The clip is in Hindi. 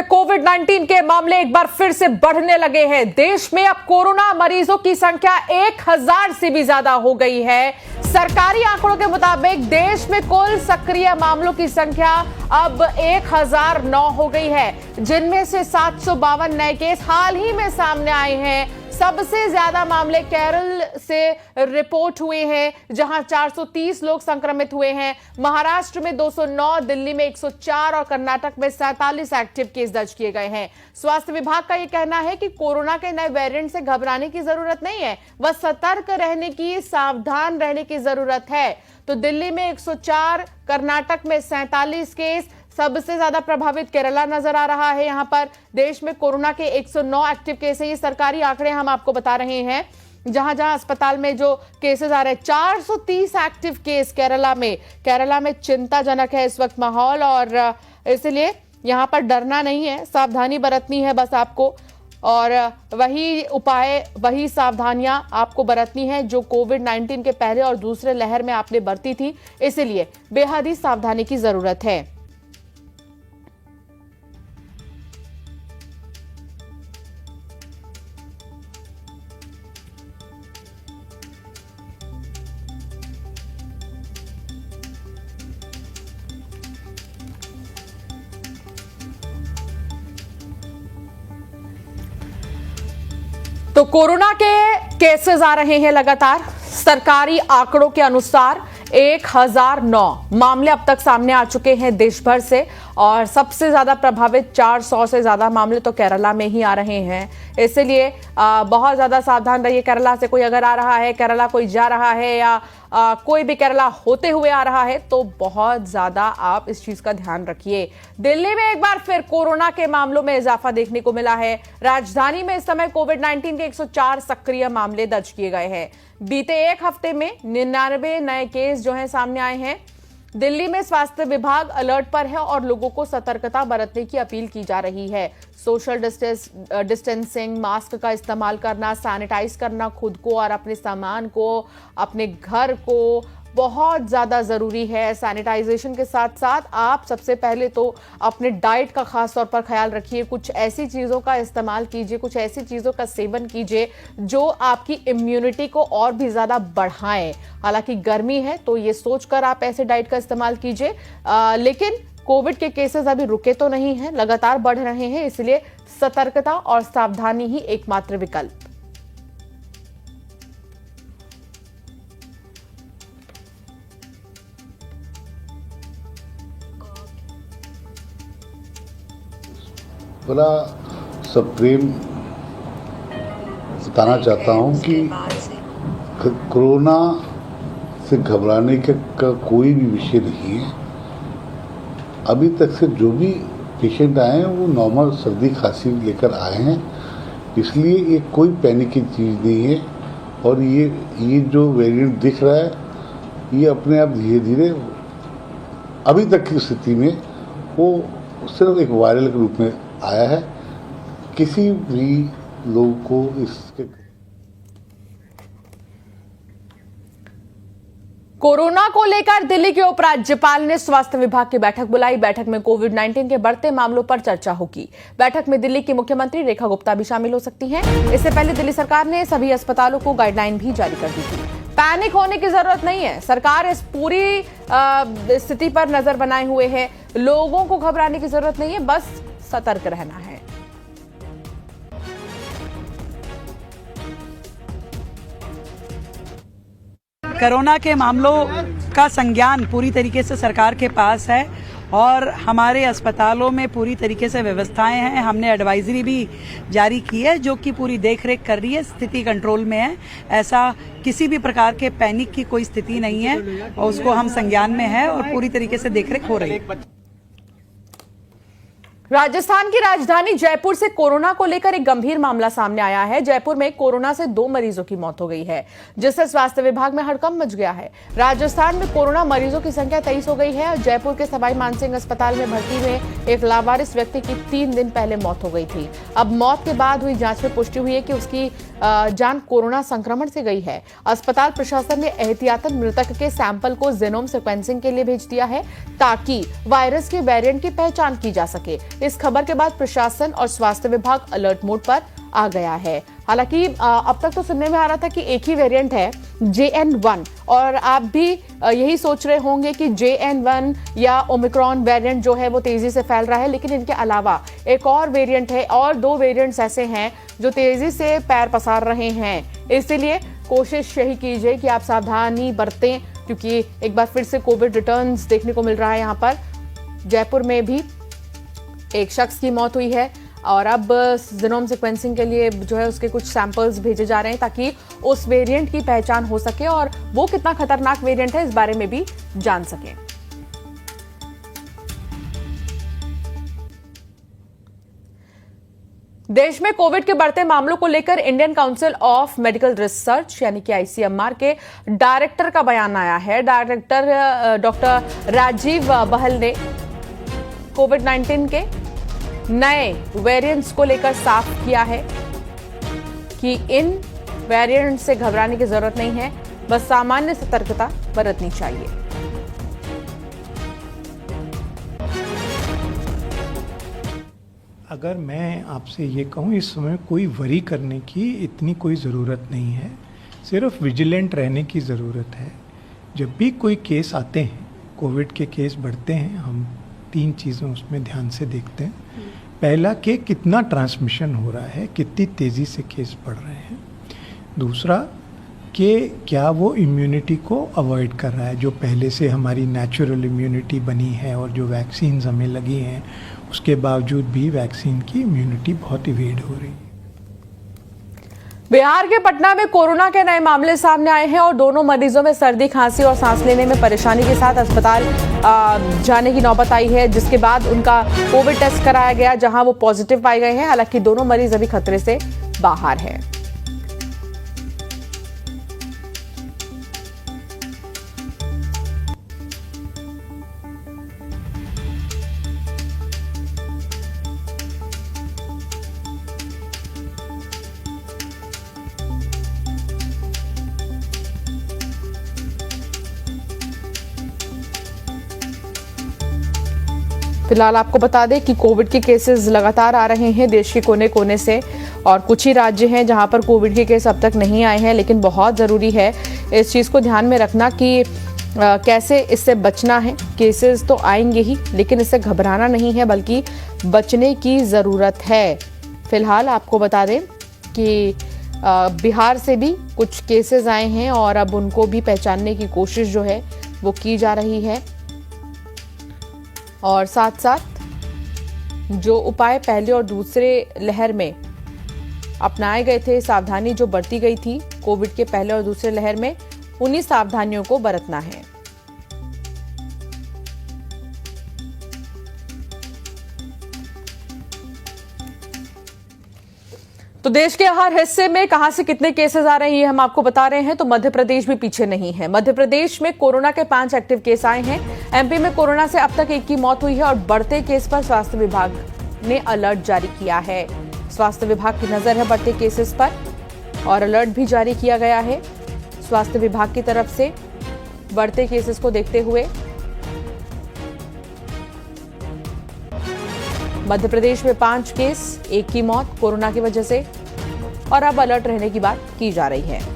कोविड-19 के मामले एक बार फिर से बढ़ने लगे हैं। देश में अब कोरोना मरीजों की संख्या 1000 से भी ज्यादा हो गई है। सरकारी आंकड़ों के मुताबिक देश में कुल सक्रिय मामलों की संख्या अब 1009 हो गई है, जिनमें से 752 नए केस हाल ही में सामने आए हैं। सबसे ज्यादा मामले केरल से रिपोर्ट हुए हैं, जहां 430 लोग संक्रमित हुए हैं। महाराष्ट्र में 209, दिल्ली में 104 और कर्नाटक में 47 एक्टिव केस दर्ज किए गए हैं। स्वास्थ्य विभाग का यह कहना है कि कोरोना के नए वेरिएंट से घबराने की जरूरत नहीं है, बस सतर्क रहने की, सावधान रहने की जरूरत है। तो दिल्ली में 104, कर्नाटक में 47 केस, सबसे ज्यादा प्रभावित केरला नजर आ रहा है। यहां पर देश में कोरोना के 109 एक्टिव केस है। ये सरकारी आंकड़े हम आपको बता रहे हैं। जहां जहां अस्पताल में जो केसेस आ रहे हैं, 430 एक्टिव केस केरला में चिंताजनक है इस वक्त माहौल, और इसलिए यहां पर डरना नहीं है, सावधानी बरतनी है बस आपको। और वही उपाय, वही सावधानियां आपको बरतनी है जो कोविड-19 के पहले और दूसरे लहर में आपने बरती थी। इसलिए बेहद ही सावधानी की जरूरत है। तो कोरोना के केसेस आ रहे हैं लगातार। सरकारी आंकड़ों के अनुसार 1009 मामले अब तक सामने आ चुके हैं देश भर से, और सबसे ज्यादा प्रभावित 400 से ज्यादा मामले तो केरला में ही आ रहे हैं। इसलिए बहुत ज्यादा सावधान रहिए। केरला से कोई अगर आ रहा है, केरला कोई जा रहा है, या कोई भी केरला होते हुए आ रहा है, तो बहुत ज्यादा आप इस चीज का ध्यान रखिए। दिल्ली में एक बार फिर कोरोना के मामलों में इजाफा देखने को मिला है। राजधानी में इस समय कोविड-19 के 104 सक्रिय मामले दर्ज किए गए हैं। बीते एक हफ्ते में 99 नए केस जो हैं सामने आए हैं। दिल्ली में स्वास्थ्य विभाग अलर्ट पर है और लोगों को सतर्कता बरतने की अपील की जा रही है। सोशल डिस्टेंसिंग, मास्क का इस्तेमाल करना, सैनिटाइज करना खुद को और अपने सामान को, अपने घर को, बहुत ज्यादा जरूरी है। सैनिटाइजेशन के साथ साथ आप सबसे पहले तो अपने डाइट का खास तौर पर ख्याल रखिए। कुछ ऐसी चीजों का इस्तेमाल कीजिए, कुछ ऐसी चीजों का सेवन कीजिए जो आपकी इम्यूनिटी को और भी ज्यादा बढ़ाएं। हालांकि गर्मी है तो ये सोचकर आप ऐसे डाइट का इस्तेमाल कीजिए, लेकिन कोविड के केसेस अभी रुके तो नहीं हैं, लगातार बढ़ रहे हैं। इसलिए सतर्कता और सावधानी ही एकमात्र विकल्प। बड़ा सप्रेम बताना चाहता हूँ कि कोरोना से घबराने का कोई भी विषय नहीं है। अभी तक से जो भी पेशेंट आए हैं वो नॉर्मल सर्दी खांसी लेकर आए हैं, इसलिए ये कोई पैनिक की चीज़ नहीं है। और ये जो वेरिएंट दिख रहा है, ये अपने आप धीरे धीरे अभी तक की स्थिति में वो सिर्फ एक वायरल के रूप में आया है। किसी भी लोग को इसके कोरोना को लेकर दिल्ली के उपराज्यपाल ने स्वास्थ्य विभाग की बैठक बुलाई। बैठक में कोविड-19 के बढ़ते मामलों पर चर्चा होगी। बैठक में दिल्ली की मुख्यमंत्री रेखा गुप्ता भी शामिल हो सकती हैं। इससे पहले दिल्ली सरकार ने सभी अस्पतालों को गाइडलाइन भी जारी कर दी थी। पैनिक होने की जरूरत नहीं है। सरकार इस पूरी स्थिति पर नजर बनाए हुए है। लोगों को घबराने की जरूरत नहीं है, बस सतर्क रहना है। कोरोना के मामलों का संज्ञान पूरी तरीके से सरकार के पास है और हमारे अस्पतालों में पूरी तरीके से व्यवस्थाएं हैं। हमने एडवाइजरी भी जारी की है जो कि पूरी देखरेख कर रही है, स्थिति कंट्रोल में है। ऐसा किसी भी प्रकार के पैनिक की कोई स्थिति नहीं है और उसको हम संज्ञान में है और पूरी तरीके से देखरेख हो रही है। राजस्थान की राजधानी जयपुर से कोरोना को लेकर एक गंभीर मामला सामने आया है। जयपुर में कोरोना से 2 मरीजों की मौत हो गई है, जिससे स्वास्थ्य विभाग में हड़कंप मच गया है। राजस्थान में कोरोना मरीजों की संख्या 23 हो गई है और जयपुर के सवाई मानसिंह अस्पताल में भर्ती हुए एक लावारिस व्यक्ति की 3 दिन पहले मौत हो गई थी। अब मौत के बाद हुई जांच में पुष्टि हुई है कि उसकी जान कोरोना संक्रमण से गई है। अस्पताल प्रशासन ने एहतियातन मृतक के सैंपल को जीनोम सीक्वेंसिंग के लिए भेज दिया है ताकि वायरस के वेरिएंट की पहचान की जा सके। इस खबर के बाद प्रशासन और स्वास्थ्य विभाग अलर्ट मोड पर आ गया है। हालांकि अब तक तो सुनने में आ रहा था कि एक ही वेरिएंट है JN1 और आप भी यही सोच रहे होंगे कि JN1 या ओमिक्रॉन वेरिएंट जो है वो तेजी से फैल रहा है, लेकिन इनके अलावा एक और वेरिएंट है और 2 वेरिएंट्स ऐसे हैं जो तेजी से पैर पसार रहे हैं। इसलिए कोशिश यही कीजिए कि आप सावधानी बरतें, क्योंकि एक बार फिर से कोविड रिटर्न्स देखने को मिल रहा है। यहाँ पर जयपुर में भी एक शख्स की मौत हुई है और अब जीनोम सीक्वेंसिंग के लिए जो है उसके कुछ सैंपल्स भेजे जा रहे हैं ताकि उस वेरिएंट की पहचान हो सके और वो कितना खतरनाक वेरिएंट है इस बारे में भी जान सकें। देश में कोविड के बढ़ते मामलों को लेकर Indian council of medical research यानी कि ICMR के डायरेक्टर का बयान आया है। डायरेक्टर डॉक्टर राजीव बहल ने कोविड-19 के नए वेरिएंट्स को लेकर साफ किया है कि इन वेरिएंट से घबराने की जरूरत नहीं है, बस सामान्य सतर्कता बरतनी चाहिए। अगर मैं आपसे ये कहूँ, इस समय कोई वरी करने की इतनी कोई ज़रूरत नहीं है, सिर्फ विजिलेंट रहने की ज़रूरत है। जब भी कोई केस आते हैं, कोविड के केस बढ़ते हैं, हम 3 चीज़ें उसमें ध्यान से देखते हैं। पहला कि कितना ट्रांसमिशन हो रहा है, कितनी तेज़ी से केस बढ़ रहे हैं। दूसरा कि क्या वो इम्यूनिटी को अवॉइड कर रहा है, जो पहले से हमारी नेचुरल इम्यूनिटी बनी है और जो वैक्सीन्स हमें लगी हैं उसके बावजूद भी वैक्सीन की इम्यूनिटी बहुत इवेड हो रही है। बिहार के पटना में कोरोना के नए मामले सामने आए हैं और दोनों मरीजों में सर्दी, खांसी और सांस लेने में परेशानी के साथ अस्पताल जाने की नौबत आई है, जिसके बाद उनका कोविड टेस्ट कराया गया जहां वो पॉजिटिव पाए गए हैं। हालांकि दोनों मरीज अभी खतरे से बाहर हैं। फिलहाल आपको बता दें कि कोविड के केसेस लगातार आ रहे हैं देश के कोने कोने से और कुछ ही राज्य हैं जहां पर कोविड के केस अब तक नहीं आए हैं, लेकिन बहुत ज़रूरी है इस चीज़ को ध्यान में रखना कि कैसे इससे बचना है। केसेस तो आएंगे ही, लेकिन इससे घबराना नहीं है बल्कि बचने की ज़रूरत है। फिलहाल आपको बता दें कि बिहार से भी कुछ केसेस आए हैं और अब उनको भी पहचानने की कोशिश जो है वो की जा रही है और साथ साथ जो उपाय पहले और दूसरे लहर में अपनाए गए थे, सावधानी जो बरती गई थी कोविड के पहले और दूसरे लहर में, उन्हीं सावधानियों को बरतना है। तो देश के हर हिस्से में कहां से कितने केसेस आ रहे हैं ये हम आपको बता रहे हैं। तो मध्य प्रदेश भी पीछे नहीं है। मध्य प्रदेश में कोरोना के 5 एक्टिव केस आए हैं। MP में कोरोना से अब तक 1 की मौत हुई है और बढ़ते केस पर स्वास्थ्य विभाग ने अलर्ट जारी किया है। स्वास्थ्य विभाग की नजर है बढ़ते केसेस पर और अलर्ट भी जारी किया गया है स्वास्थ्य विभाग की तरफ से बढ़ते केसेस को देखते हुए। मध्य प्रदेश में 5 केस, 1 की मौत कोरोना की वजह से और अब अलर्ट रहने की बात की जा रही है।